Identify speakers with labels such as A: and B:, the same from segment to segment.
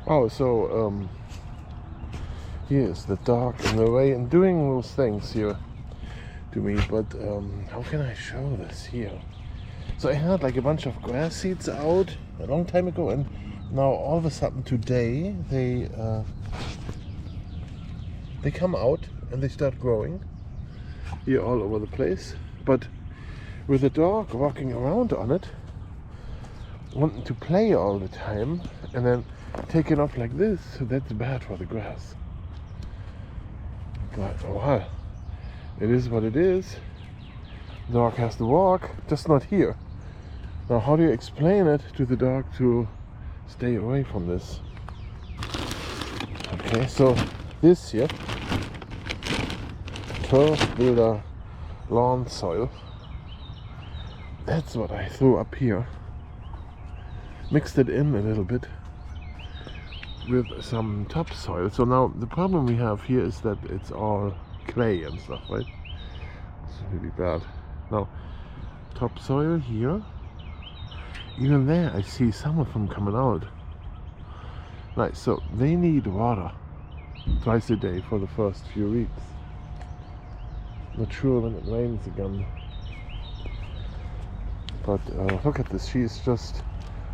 A: Oh, so here's the dog in the way and doing those things here to me. But how can I show this here? So I had like a bunch of grass seeds out a long time ago, and now all of a sudden today they come out and they start growing here all over the place. But with the dog walking around on it, wanting to play all the time, and then taking off like this, so that's bad for the grass. But oh well, it is what it is. The dog has to walk, just not here. Now how do you explain it to the dog to stay away from this? Okay, so this here, turf builder lawn soil, that's what I threw up here. Mixed it in a little bit with some topsoil. So now the problem we have here is that it's all clay and stuff, right? It's really bad. Now topsoil here, even there I see some of them coming out. Right, so they need water twice a day for the first few weeks. Not sure when it rains again. But look at this, she's just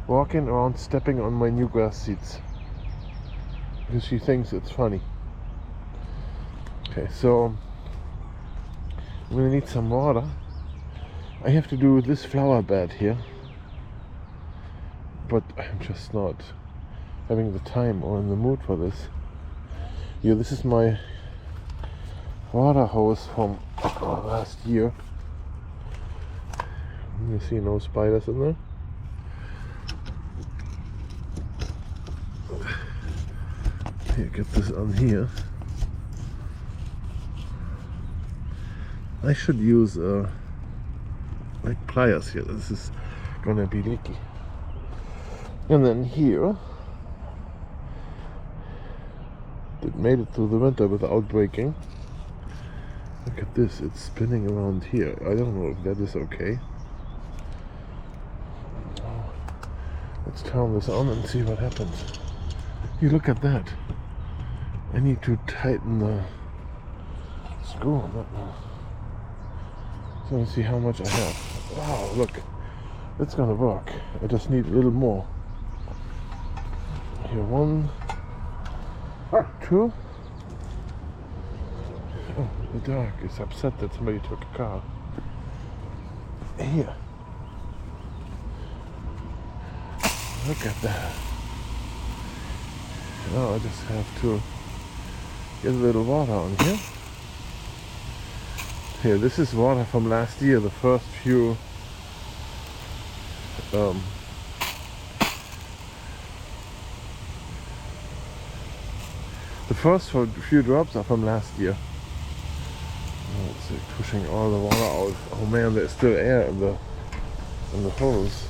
A: walking around stepping on my new grass seeds because she thinks it's funny. Okay, so I'm gonna need some water. I have to do this flower bed here, but I'm just not having the time or in the mood for this. Yeah, this is my water hose from last year. You see no spiders in there. Here, get this on here. I should use like pliers here. This is gonna be leaky. And then here, it made it through the winter without breaking. Look at this, it's spinning around here. I don't know if that is okay. Let's turn this on and see what happens. You look at that. I need to tighten the screw on that now. So let's see how much I have. Wow, look. It's gonna work. I just need a little more. Here, 1, 2. Oh, the dog is upset that somebody took a car. Here. Look at that. Now I just have to get a little water on here. Here, this is water from last year, the first few few drops are from last year. Oh, it's like pushing all the water out. Oh man, there's still air in the hose.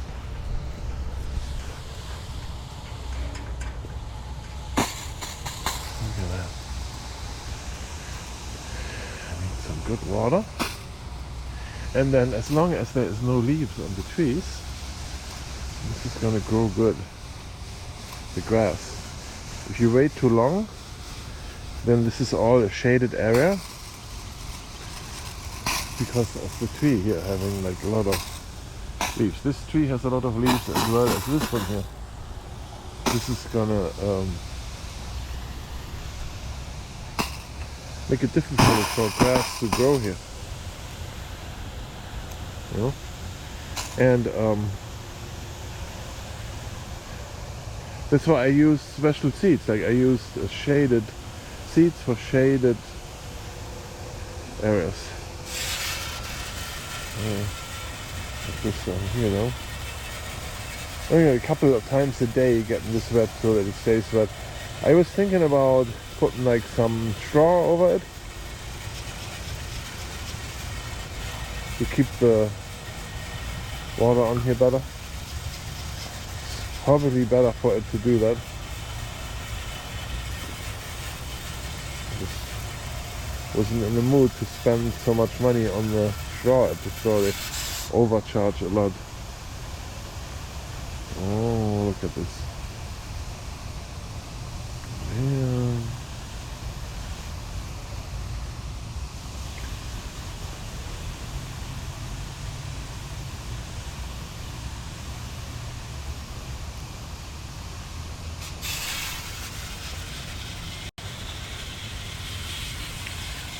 A: Look at that. I need some good water. And then as long as there is no leaves on the trees, this is gonna grow good. The grass. If you wait too long, then this is all a shaded area because of the tree here having like a lot of leaves. This tree has a lot of leaves as well as this one here. This is gonna make it difficult for grass to grow here. You know? And that's why I use special seeds. Like I use shaded seeds for shaded areas. Put this on here though. Only a couple of times a day getting this wet so that it stays wet. I was thinking about putting like some straw over it to keep the water on here better. Probably better for it to do that. Wasn't in the mood to spend so much money on the straw episode. They overcharge a lot. Oh, look at this. Yeah.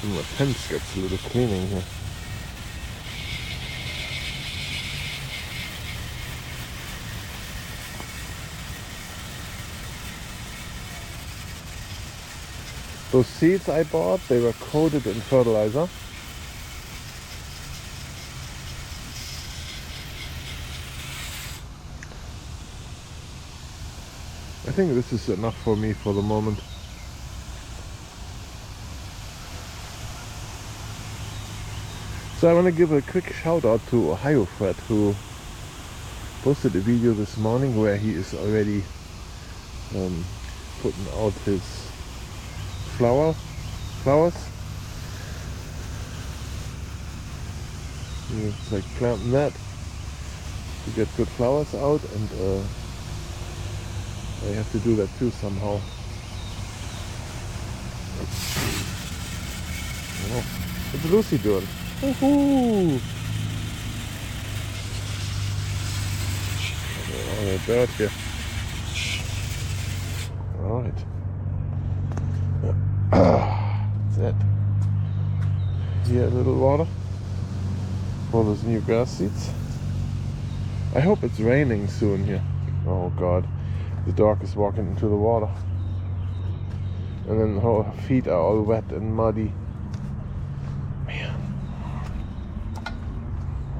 A: My fence gets a little cleaning here. Those seeds I bought, they were coated in fertilizer. I think this is enough for me for the moment. So I want to give a quick shout out to Ohio Fred, who posted a video this morning where he is already putting out his flowers. It's like planting that to get good flowers out, and I have to do that too somehow. Oh, what's Lucy doing? Woohoo! Oh, a bird here. Alright. That's it. Here a little water for those new grass seeds. I hope it's raining soon here. Oh god. The dog is walking into the water. And then her feet are all wet and muddy. Man.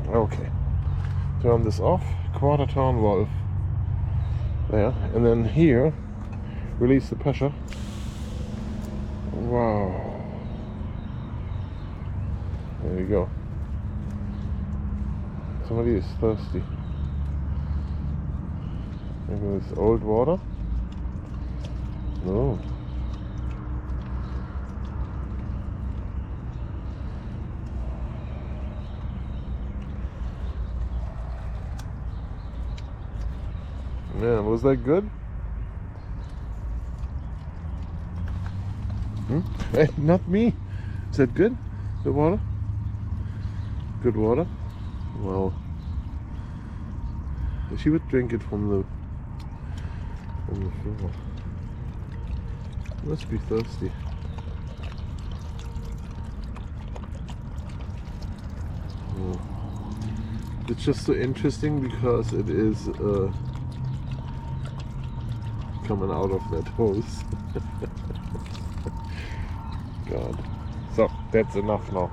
A: Okay. Turn this off. Quarter turn valve. There. And then here, release the pressure. Wow. There we go. Somebody is thirsty. Maybe this old water? No. Man, was that good? Hey, not me. Is that good? The water? Good water? Well, she would drink it from the floor. Must be thirsty. Oh. It's just so interesting because it is coming out of that hose. God. So, that's enough now.